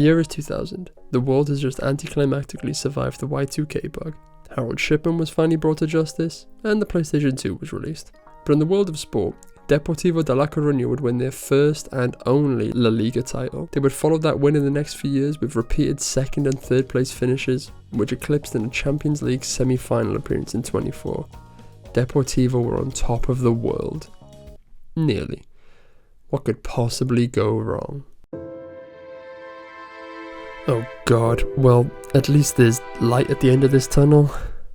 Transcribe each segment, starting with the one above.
The year is 2000. The world has just anticlimactically survived the Y2K bug. Harold Shipman was finally brought to justice, and the PlayStation 2 was released. But in the world of sport, Deportivo la Coruña would win their first and only La Liga title. They would follow that win in the next few years with repeated second and third place finishes, which eclipsed in a Champions League semi-final appearance in 24. Deportivo were on top of the world. Nearly. What could possibly go wrong? Oh god, well, at least there's light at the end of this tunnel.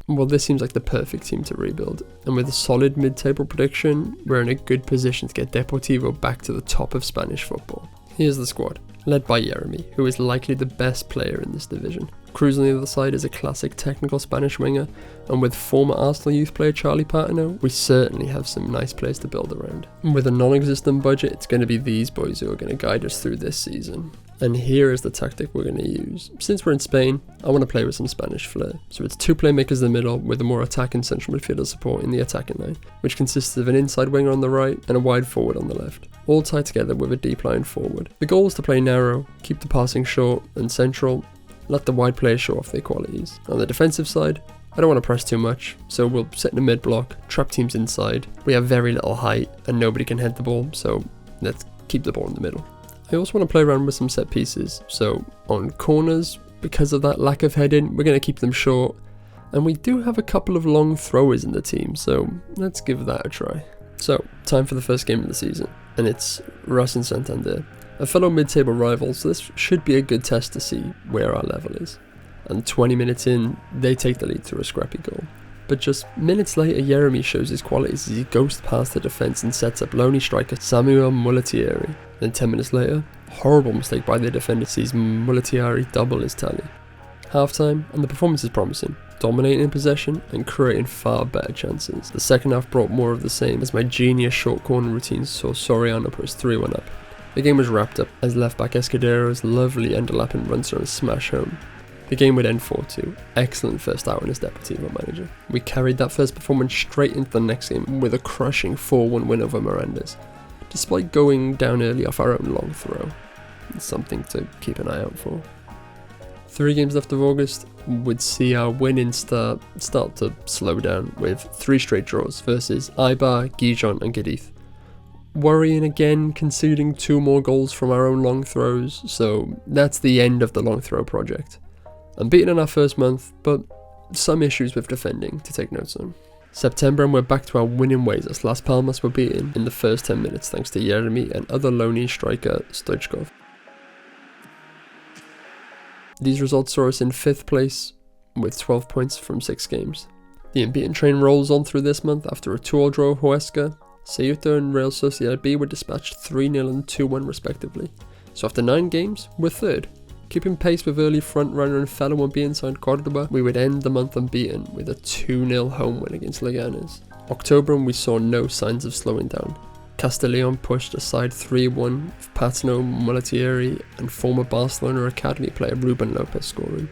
Well, this seems like the perfect team to rebuild, and with a solid mid-table prediction, we're in a good position to get Deportivo back to the top of Spanish football. Here's the squad, led by Jeremy, who is likely the best player in this division. Cruz on the other side is a classic technical Spanish winger, and with former Arsenal youth player Charlie Patino, we certainly have some nice players to build around. And with a non-existent budget, it's going to be these boys who are going to guide us through this season. And here is the tactic we're going to use. Since we're in Spain, I want to play with some Spanish flair. So it's two playmakers in the middle with a more attacking central midfielder support in the attacking line, which consists of an inside winger on the right and a wide forward on the left, all tied together with a deep line forward. The goal is to play narrow, keep the passing short and central, let the wide players show off their qualities. On the defensive side, I don't want to press too much, so we'll sit in the mid block, trap teams inside. We have very little height and nobody can head the ball, so let's keep the ball in the middle. I also want to play around with some set pieces, so on corners, because of that lack of heading, we're going to keep them short, and we do have a couple of long throwers in the team, so let's give that a try. So, time for the first game of the season, and it's Racing Santander, a fellow mid-table rival, so this should be a good test to see where our level is. And 20 minutes in, they take the lead through a scrappy goal. But just minutes later, Jeremy shows his qualities as he goes past the defence and sets up lonely striker Samuel Mulatieri. Then 10 minutes later, horrible mistake by their defender sees Mulatieri double his tally. Half-time, and the performance is promising, dominating in possession and creating far better chances. The second half brought more of the same as my genius short corner routine saw Soriano put his 3-1 up. The game was wrapped up as left-back Escudero's lovely underlapping runs on a smash home. The game would end 4-2. Excellent first hour as Deportivo manager. We carried that first performance straight into the next game with a crushing 4-1 win over Mirandas, despite going down early off our own long throw. It's something to keep an eye out for. 3 games left of August would see our winning start to slow down with 3 straight draws versus Eibar, Gijon and Cadiz. Worrying again, conceding 2 more goals from our own long throws, so that's the end of the long throw project. Unbeaten in our first month, but some issues with defending to take notes on. September and we're back to our winning ways as Las Palmas were beaten in the first 10 minutes thanks to Jeremy and other lonely striker Stoichkov. These results saw us in 5th place with 12 points from 6 games. The unbeaten train rolls on through this month after a 2-2 draw with Huesca. Ceuta and Real Sociedad B were dispatched 3-0 and 2-1 respectively. So after 9 games, we're 3rd. Keeping pace with early front-runner and fellow unbeaten side Cordoba, we would end the month unbeaten with a 2-0 home win against Leganes. October and we saw no signs of slowing down. Castellón pushed aside 3-1 with Patino, Mulatieri and former Barcelona academy player Ruben Lopez scoring.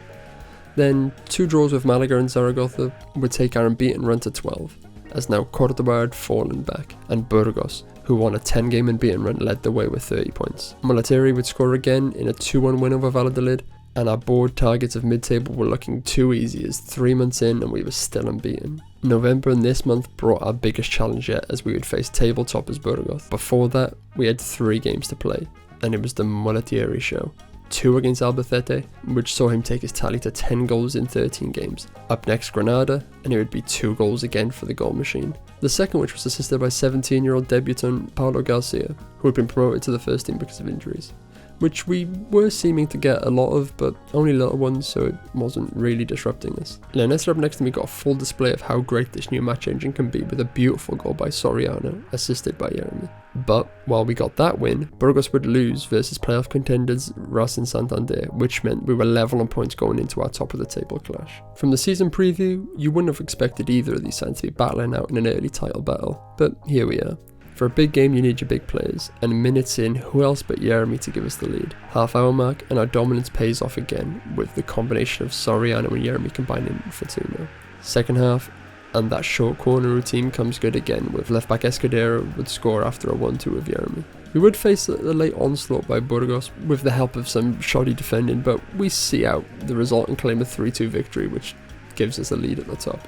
Then 2 draws with Malaga and Zaragoza would take our unbeaten run to 12, as now Cordoba had fallen back, and Burgos, who won a 10-game unbeaten run, led the way with 30 points. Mulatieri would score again in a 2-1 win over Valladolid, and our board targets of mid-table were looking too easy as 3 months in and we were still unbeaten. November and this month brought our biggest challenge yet as we would face table toppers Burgos. Before that, we had 3 games to play, and it was the Mulatieri show. 2 against Albacete, which saw him take his tally to 10 goals in 13 games. Up next Granada, and it would be 2 goals again for the goal machine. The second which was assisted by 17-year-old debutant Paulo Garcia, who had been promoted to the first team because of injuries, which we were seeming to get a lot of, but only little ones, so it wasn't really disrupting us. Leonesa up next to me got a full display of how great this new match engine can be with a beautiful goal by Soriano, assisted by Jeremy. But while we got that win, Burgos would lose versus playoff contenders Racing Santander, which meant we were level on points going into our top of the table clash. From the season preview, you wouldn't have expected either of these sides to be battling out in an early title battle, but here we are. For a big game you need your big players, and minutes in, who else but Jeremy to give us the lead. Half hour mark and our dominance pays off again with the combination of Soriano and Jeremy combining for 2-0. Second half, and that short corner routine comes good again with left back Escudero would score after a 1-2 with Jeremy. We would face a late onslaught by Burgos with the help of some shoddy defending, but we see out the result and claim a 3-2 victory, which gives us a lead at the top.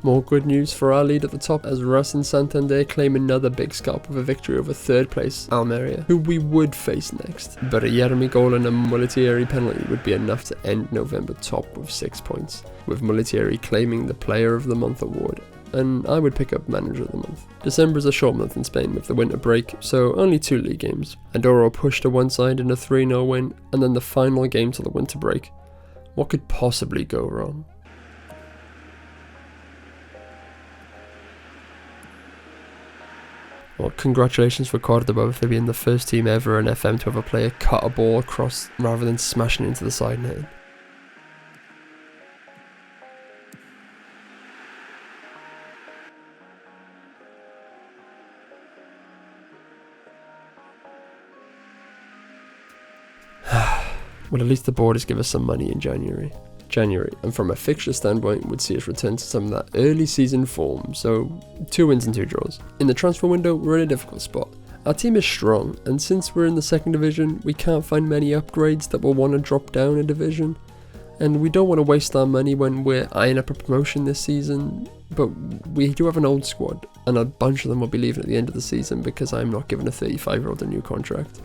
More good news for our lead at the top, as Russ and Santander claim another big scalp with a victory over third place Almeria, who we would face next. But a Jeremy goal and a Mulitieri penalty would be enough to end November top with 6 points, with Mulitieri claiming the Player of the Month award, and I would pick up Manager of the Month. December is a short month in Spain with the winter break, so only 2 league games. Andorra pushed to one side in a 3-0 win, and then the final game to the winter break. What could possibly go wrong? Well, congratulations for Cordoba for being the first team ever in FM to have a player cut a ball across rather than smashing it into the side net. Well, at least the borders give us some money in January, and from a fixture standpoint would see us return to some of that early season form, so 2 wins and 2 draws. In the transfer window, we're in a difficult spot. Our team is strong, and since we're in the second division, we can't find many upgrades that will want to drop down a division, and we don't want to waste our money when we're eyeing up a promotion this season, but we do have an old squad, and a bunch of them will be leaving at the end of the season because I'm not giving a 35-year-old a new contract.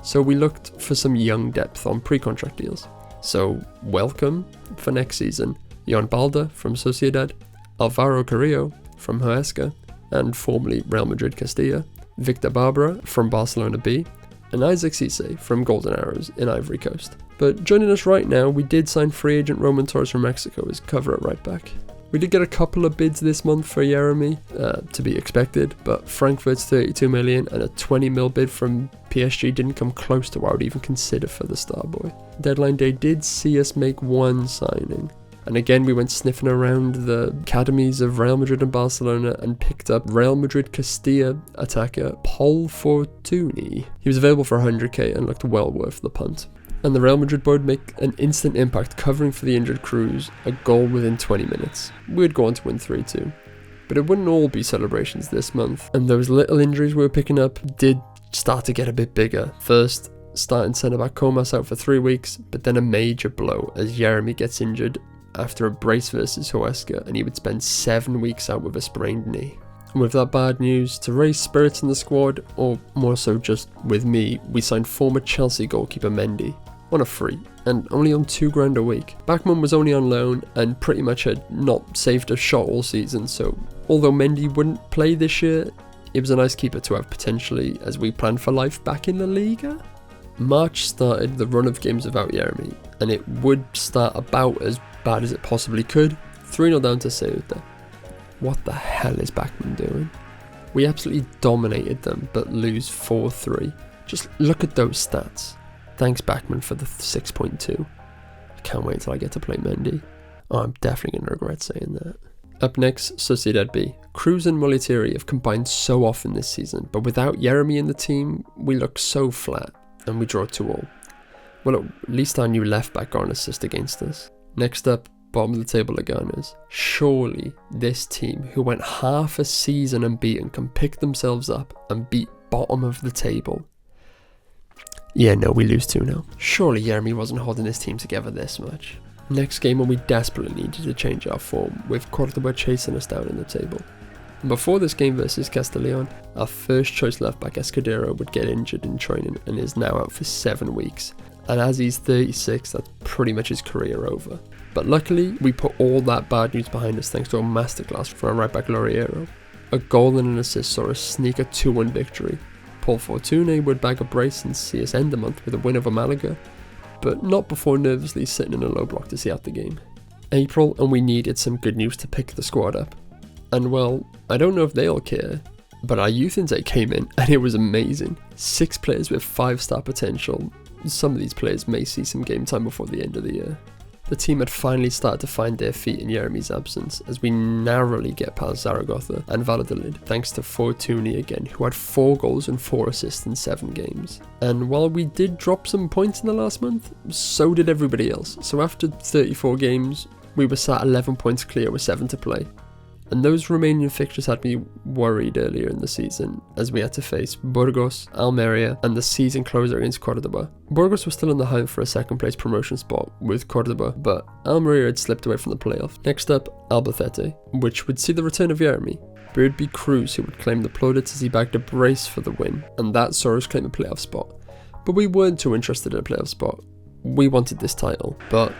So we looked for some young depth on pre-contract deals. So welcome for next season, Jon Balda from Sociedad, Alvaro Carrillo from Huesca and formerly Real Madrid Castilla, Victor Barbara from Barcelona B, and Isaac Cisse from Golden Arrows in Ivory Coast. But joining us right now, we did sign free agent Roman Torres from Mexico as cover at right back. We did get a couple of bids this month for Jeremy, to be expected, but Frankfurt's 32 million and a 20 mil bid from PSG didn't come close to what I would even consider for the Starboy. Deadline day did see us make one signing, and again we went sniffing around the academies of Real Madrid and Barcelona and picked up Real Madrid Castilla attacker Paul Fortuny. He was available for 100k and looked well worth the punt. And the Real Madrid boy would make an instant impact covering for the injured Cruz, a goal within 20 minutes. We would go on to win 3-2. But it wouldn't all be celebrations this month, and those little injuries we were picking up did start to get a bit bigger. First, starting centre-back Comas out for 3 weeks, but then a major blow as Jeremy gets injured after a brace versus Huesca, and he would spend 7 weeks out with a sprained knee. And with that bad news, to raise spirits in the squad, or more so just with me, we signed former Chelsea goalkeeper Mendy on a free, and only on $2,000 a week. Bachmann was only on loan and pretty much had not saved a shot all season, so although Mendy wouldn't play this year, it was a nice keeper to have potentially as we planned for life back in La Liga. March started the run of games without Jeremy, and it would start about as bad as it possibly could. 3-0 down to Ceuta. What the hell is Bachmann doing? We absolutely dominated them, but lose 4-3. Just look at those stats. Thanks Bachmann for the 6.2. I can't wait till I get to play Mendy. Oh, I'm definitely going to regret saying that. Up next, Sociedad B. Cruz and Mulitieri have combined so often this season, but without Jeremy in the team, we look so flat, and we draw 2-2. Well, at least our new left back got an assist against us. Next up, bottom of the table Leganes. Surely this team, who went half a season unbeaten, can pick themselves up and beat bottom of the table. Yeah, no, we lose 2-0. Surely Jeremy wasn't holding his team together this much. Next game when we desperately needed to change our form, with Cordoba chasing us down in the table. And before this game versus Castellón, our first choice left back Escudero would get injured in training and is now out for 7 weeks. And as he's 36, that's pretty much his career over. But luckily, we put all that bad news behind us thanks to a masterclass from our right back Loriero. A goal and an assist saw us sneak a 2-1 victory. Paul Fortuny would bag a brace and see us end the month with a win over Malaga, but not before nervously sitting in a low block to see out the game. April, and we needed some good news to pick the squad up. And well, I don't know if they'll care, but our youth intake came in and it was amazing. 6 players with 5-star potential. Some of these players may see some game time before the end of the year. The team had finally started to find their feet in Jeremy's absence, as we narrowly get past Zaragoza and Valladolid, thanks to Fortuny again, who had 4 goals and 4 assists in 7 games. And while we did drop some points in the last month, so did everybody else. So after 34 games, we were sat 11 points clear with 7 to play. And those Romanian fixtures had me worried earlier in the season, as we had to face Burgos, Almeria, and the season closer against Cordoba. Burgos was still in the hunt for a second place promotion spot with Cordoba, but Almeria had slipped away from the playoff. Next up, Albacete, which would see the return of Jeremy. But it would be Cruz who would claim the plaudits as he bagged a brace for the win, and that saw us claim a playoff spot. But we weren't too interested in a playoff spot. We wanted this title, but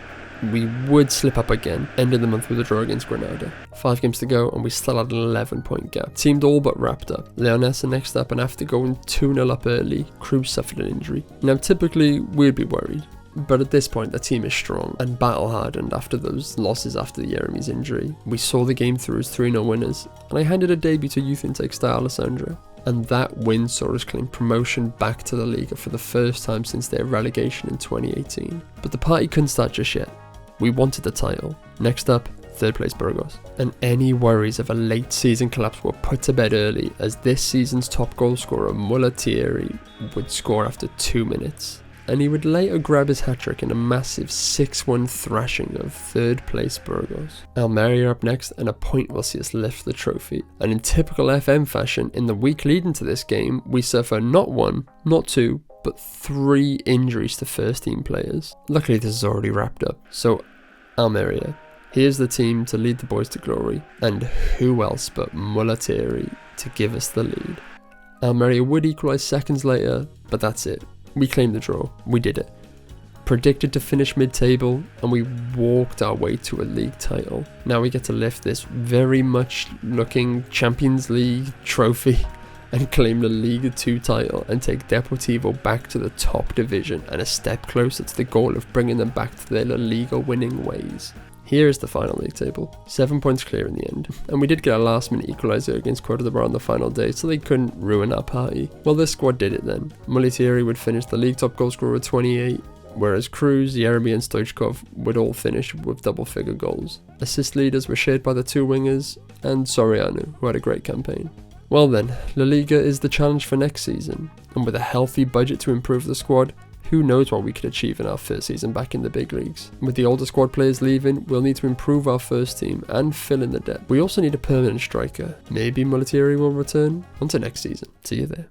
we would slip up again, ending the month with a draw against Granada. 5 games to go and we still had an 11-point gap. Teamed all but wrapped up. Leonesa next up, and after going 2-0 up early, Cruz suffered an injury. Now typically we'd be worried, but at this point the team is strong and battle hardened after those losses after Jeremy's injury. We saw the game through as 3-0 winners, and I handed a debut to youth intake star Alessandro. And that win saw us claim promotion back to the Liga for the first time since their relegation in 2018. But the party couldn't start just yet. We wanted the title. Next up, 3rd place Burgos. And any worries of a late season collapse were put to bed early, as this season's top goal scorer Mulattieri would score after 2 minutes. And he would later grab his hat-trick in a massive 6-1 thrashing of 3rd place Burgos. Almeria up next, and a point will see us lift the trophy. And in typical FM fashion, in the week leading to this game, we suffer not 1, not 2, but 3 injuries to first team players. Luckily this is already wrapped up. So Almeria, here's the team to lead the boys to glory, and who else but Mulattieri to give us the lead. Almeria would equalise seconds later, but that's it. We claimed the draw, we did it. Predicted to finish mid-table, and we walked our way to a league title. Now we get to lift this very much looking Champions League trophy and claim the Liga 2 title and take Deportivo back to the top division and a step closer to the goal of bringing them back to their La Liga winning ways. Here is the final league table, 7 points clear in the end, and we did get a last minute equaliser against Cordoba on the final day, so they couldn't ruin our party. Well, this squad did it then. Mulattieri would finish the league top goal scorer with 28, whereas Cruz, Jeremy and Stoichkov would all finish with double figure goals. Assist leaders were shared by the 2 wingers and Soriano, who had a great campaign. Well then, La Liga is the challenge for next season, and with a healthy budget to improve the squad, who knows what we could achieve in our first season back in the big leagues. With the older squad players leaving, we'll need to improve our first team and fill in the depth. We also need a permanent striker. Maybe Mulattieri will return. On to next season. See you there.